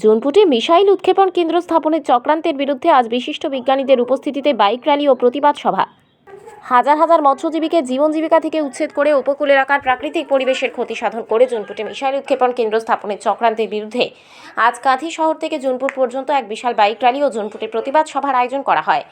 জোনপুটে missile উৎক্ষেপণ কেন্দ্র স্থাপনের চক্রান্তের বিরুদ্ধে আজ বিশিষ্ট বিজ্ঞানীদের উপস্থিতিতে বাইক র্যালি ও প্রতিবাদ সভা। হাজার হাজার মৎস্যজীবীকে জীবন জীবিকা থেকে উচ্ছেদ করে উপকূল এলাকার প্রাকৃতিক পরিবেশের ক্ষতি সাধন করে জোনপুটে মিসাইল উৎক্ষেপণ কেন্দ্র স্থাপনের চক্রান্তের বিরুদ্ধে আজ কাঁথি শহর থেকে জোনপুট পর্যন্ত এক বিশাল বাইক র্যালি ও জোনপুটে প্রতিবাদ সভার আয়োজন করা হয়।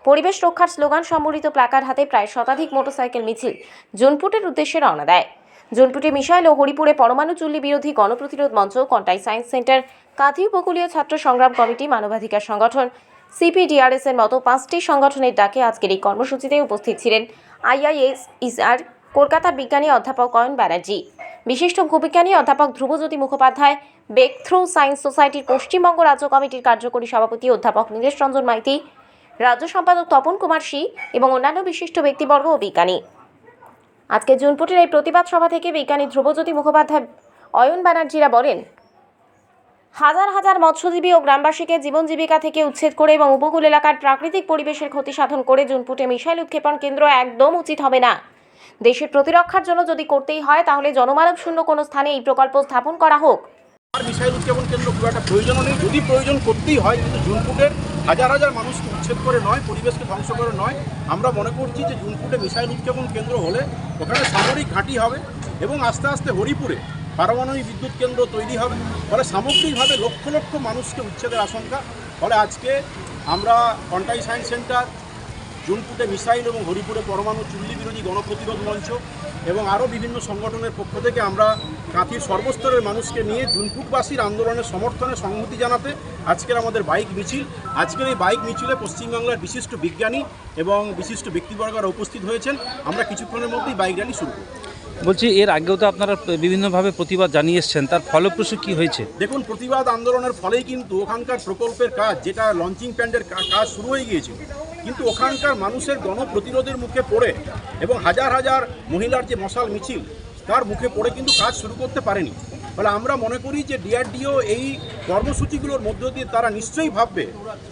পরিবেশ রক্ষার স্লোগান সম্বলিত প্ল্যাকার্ড হাতে প্রায় শতাধিক মোটরসাইকেল মিছিল জোনপুটের উদ্দেশ্যে রওনা দেয়। জোনপুটে মিসাইল ও হরিপুরে পরমাণু চুল্লি বিরোধী গণপ্রতিরোধ মঞ্চ, কন্টাই সায়েন্স সেন্টার, কাঁথি উপকূলীয় ছাত্র সংগ্রাম কমিটি, মানবাধিকার সংগঠন, সিপিডিআরএস এর মতো 5টি সংগঠনের ডাকে আজকের এই কর্মসূচিতে উপস্থিত ছিলেন IISER কলকাতার বিজ্ঞানী অধ্যাপক অয়ন ব্যানার্জি, বিশিষ্ট ভূবিজ্ঞানী অধ্যাপক Dhrubajyoti Mukhopadhyay, breakthrough science সোসাইটির পশ্চিমবঙ্গ রাজ্য কমিটির কার্যকরী সভাপতি অধ্যাপক নীলেশ রঞ্জন মাইতি, রাজ্য সম্পাদক তপন কুমার সি এবং অন্যান্য বিশিষ্ট ব্যক্তিবর্গ ও বিজ্ঞানী। আজকে জোনপুটের এই প্রতিবাদ সভা থেকে বিজ্ঞানী ধ্রুবজ্যোতি মুখোপাধ্যায়, অয়ন ব্যানার্জিরা বলেন, হাজার হাজার মৎস্যজীবী ও গ্রামবাসীকে জীবন জীবিকা থেকে উচ্ছেদ করে এবং উপকূল এলাকার প্রাকৃতিক পরিবেশের ক্ষতি সাধন করে জোনপুটে মিসাইল উৎক্ষেপণ কেন্দ্র একদম উচিত হবে না। দেশের প্রতিরক্ষার জন্য যদি করতেই হয় তাহলে জনমানব শূন্য কোনো স্থানে এই প্রকল্প স্থাপন করা হোক। মিসাইল উৎক্ষেপণ কেন্দ্র খুব একটা প্রয়োজনও নেই, যদি প্রয়োজন করতেই হয়, কিন্তু জোনপুটের হাজার হাজার মানুষকে উচ্ছেদ করে নয়, পরিবেশকে ধ্বংস করে নয়। আমরা মনে করছি যে জোনপুটে মিসাইল উৎক্ষেপণ কেন্দ্র হলে ওখানে সামরিক ঘাঁটি হবে এবং আস্তে আস্তে হরিপুরে পারমাণবিক বিদ্যুৎ কেন্দ্র তৈরি হবে। ফলে সামগ্রিকভাবে লক্ষ লক্ষ মানুষকে উচ্ছেদের আশঙ্কা। ফলে আজকে আমরা কন্টাই সায়েন্স সেন্টার, জোনপুটে মিসাইল এবং হরিপুরে পরমাণু চুল্লি বিরোধী গণপ্রতিরোধ মঞ্চ এবং আরও বিভিন্ন সংগঠনের পক্ষ থেকে আমরা কাঁথির সর্বস্তরের মানুষকে নিয়ে জোনপুটবাসীর আন্দোলনের সমর্থনে সংহতি জানাতে আজকের আমাদের বাইক মিছিল। আজকের এই বাইক মিছিলে পশ্চিমবাংলার বিশিষ্ট বিজ্ঞানী এবং বিশিষ্ট ব্যক্তিবর্গরা উপস্থিত হয়েছেন। আমরা কিছুক্ষণের মধ্যেই বাইক র্যালি শুরু করব। বলছি, এর আগেও তো আপনারা বিভিন্নভাবে প্রতিবাদ জানিয়ে এসছেন, তার ফলপ্রসূ কী হয়েছে? দেখুন, প্রতিবাদ আন্দোলনের ফলেই কিন্তু ওখানকার প্রকল্পের কাজ, যেটা লঞ্চিং প্যাডের কাজ শুরু হয়ে গিয়েছিল, কিন্তু ওখানকার মানুষের গণপ্রতিরোধের মুখে পড়ে এবং হাজার হাজার মহিলার যে মশাল মিছিল তার মুখে পড়ে কিন্তু কাজ শুরু করতে পারেনি। ফলে আমরা মনে করি যে DRDO এই কর্মসূচিগুলোর মধ্য দিয়ে তারা নিশ্চয়ই ভাববে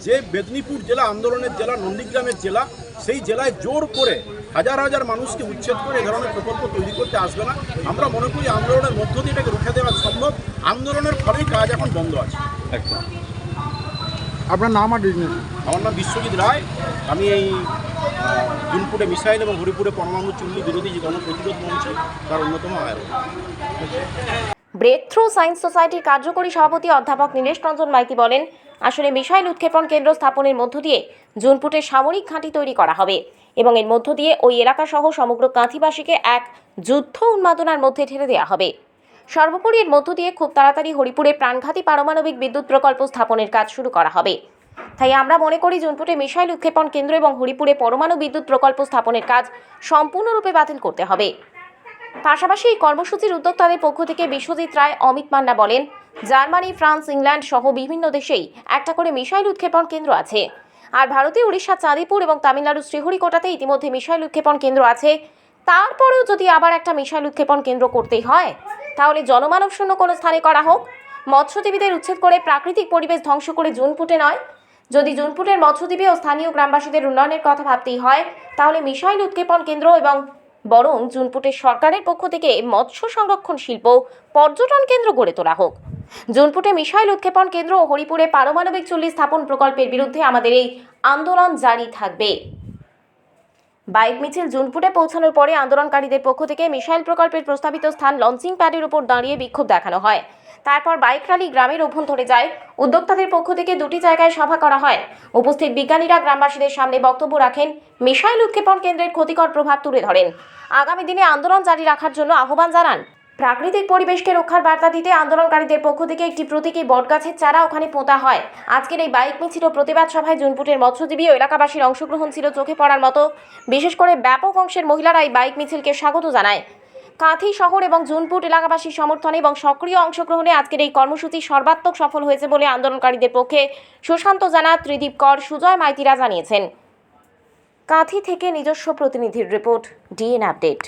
যে মেদিনীপুর জেলা আন্দোলনের জেলা, নন্দীগ্রামের জেলা, সেই জেলায় জোর করে হাজার হাজার মানুষকে উচ্ছেদ করে এ ধরনের প্রকল্প তৈরি করতে আসবে না। আমরা মনে করি আন্দোলনের মধ্য দিয়ে এটাকে রুখে দেওয়া সম্ভব। আন্দোলনের ফলেই কাজ এখন বন্ধ আছে। একদম। আপনার নাম আর বিজনেস? আমার নাম বিশ্বজিৎ রায়। আমি এই জোনপুটে মিসাইল এবং হরিপুরে পরমাণু চুল্লি বিরোধী যে গণপ্রতিরোধ মঞ্চ তার অন্যতম আয়োজক। ব্রেক থ্রু সায়েন্স সোসাইটির কার্যকরী সভাপতি অধ্যাপক নীলেশ রঞ্জন মাইতি বলেন, আসলে মিসাইল উৎক্ষেপণ কেন্দ্র স্থাপনের মধ্য দিয়ে জোনপুটে সামরিক ঘাঁটি তৈরি করা হবে এবং এর মধ্য দিয়ে ওই এলাকা সহ সমগ্র কাঁথিবাসীকে এক যুদ্ধ উন্মাদনার মধ্যে ঠেলে দেওয়া হবে। সর্বোপরি এর মধ্য দিয়ে খুব তাড়াতাড়ি হরিপুরে প্রাণঘাতী পারমাণবিক বিদ্যুৎ প্রকল্প স্থাপনের কাজ শুরু করা হবে। তাই আমরা মনে করি জোনপুটে মিসাইল উৎক্ষেপণ কেন্দ্র এবং হরিপুরে পরমাণু বিদ্যুৎ প্রকল্প স্থাপনের কাজ সম্পূর্ণরূপে বাতিল করতে হবে। পাশাপাশি এই কর্মসূচির উদ্যোক্তাদের পক্ষ থেকে বিশ্বজিৎ রায়, অমিত মান্না বলেন, জার্মানি, ফ্রান্স, ইংল্যান্ড সহ বিভিন্ন দেশেই একটা করে মিসাইল উৎক্ষেপণ কেন্দ্র আছে। আর ভারতে উড়িষ্যা চাঁদিপুর এবং তামিলনাড়ু শ্রীহরিকোটাতে ইতিমধ্যে মিসাইল উৎক্ষেপণ কেন্দ্র আছে। তারপরেও যদি আবার একটা মিসাইল উৎক্ষেপণ কেন্দ্র করতেই হয় তাহলে জনমানব শূন্য কোনো স্থানে করা হোক। মৎস্যজীবীদের উচ্ছেদ করে প্রাকৃতিক পরিবেশ ধ্বংস করে জোনপুটে নয়। যদি জোনপুটের মৎস্যজীবী ও স্থানীয় গ্রামবাসীদের উন্নয়নের কথা ভাবতেই হয় তাহলে মিসাইল উৎক্ষেপণ কেন্দ্র এবং বরং জোনপুটের সরকারের পক্ষ থেকে মৎস্য সংরক্ষণ শিল্প পর্যটন কেন্দ্র গড়ে তোলা হোক। জোনপুটে মিসাইল উৎক্ষেপণ কেন্দ্র ও হরিপুরে পারমাণবিক চুল্লি স্থাপন প্রকল্পের বিরুদ্ধে আমাদের এই আন্দোলন জারি থাকবে। বাইক মিছিল জোনপুটে পৌঁছানোর পরে আন্দোলনকারীদের পক্ষ থেকে মিসাইল প্রকল্পের প্রস্তাবিত স্থান লঞ্চিং প্যাডের উপর দাঁড়িয়ে বিক্ষোভ দেখানো হয়। তারপর বাইক র্যালি গ্রামের অভ্যন্তরে যায়। উদ্যোক্তাদের পক্ষ থেকে 2টি জায়গায় সভা করা হয়। উপস্থিত বিজ্ঞানীরা গ্রামবাসীদের সামনে বক্তব্য রাখেন, মিসাইল উৎক্ষেপণ কেন্দ্রের ক্ষতিকর প্রভাব তুলে ধরেন। আগামী দিনে আন্দোলন জারি রাখার জন্য আহ্বান জানান। প্রাকৃতিক পরিবেশকে রক্ষার বার্তা দিতে আন্দোলনকারীদের পক্ষ থেকে একটি প্রতীকী বটগাছের চারা ওখানে পোঁতা হয়। আজকের এই বাইক মিছিল ও প্রতিবাদ সভায় জোনপুটের মৎস্যজীবী ও এলাকাবাসীর অংশগ্রহণ ছিল চোখে পড়ার মতো। বিশেষ করে ব্যাপক অংশের মহিলারা এই বাইক মিছিলকে স্বাগত জানায়। কাঁথি শহর এবং জোনপুট এলাকাবাসীর সমর্থনে এবং সক্রিয় অংশগ্রহণে আজকের এই কর্মসূচি সর্বাত্মক সফল হয়েছে বলে আন্দোলনকারীদের পক্ষে সুশান্ত জানা, ত্রিদীপ কর, সুজয় মাইতিরা জানিয়েছেন। কাঁথি থেকে নিজস্ব প্রতিনিধির রিপোর্ট, DN আপডেট।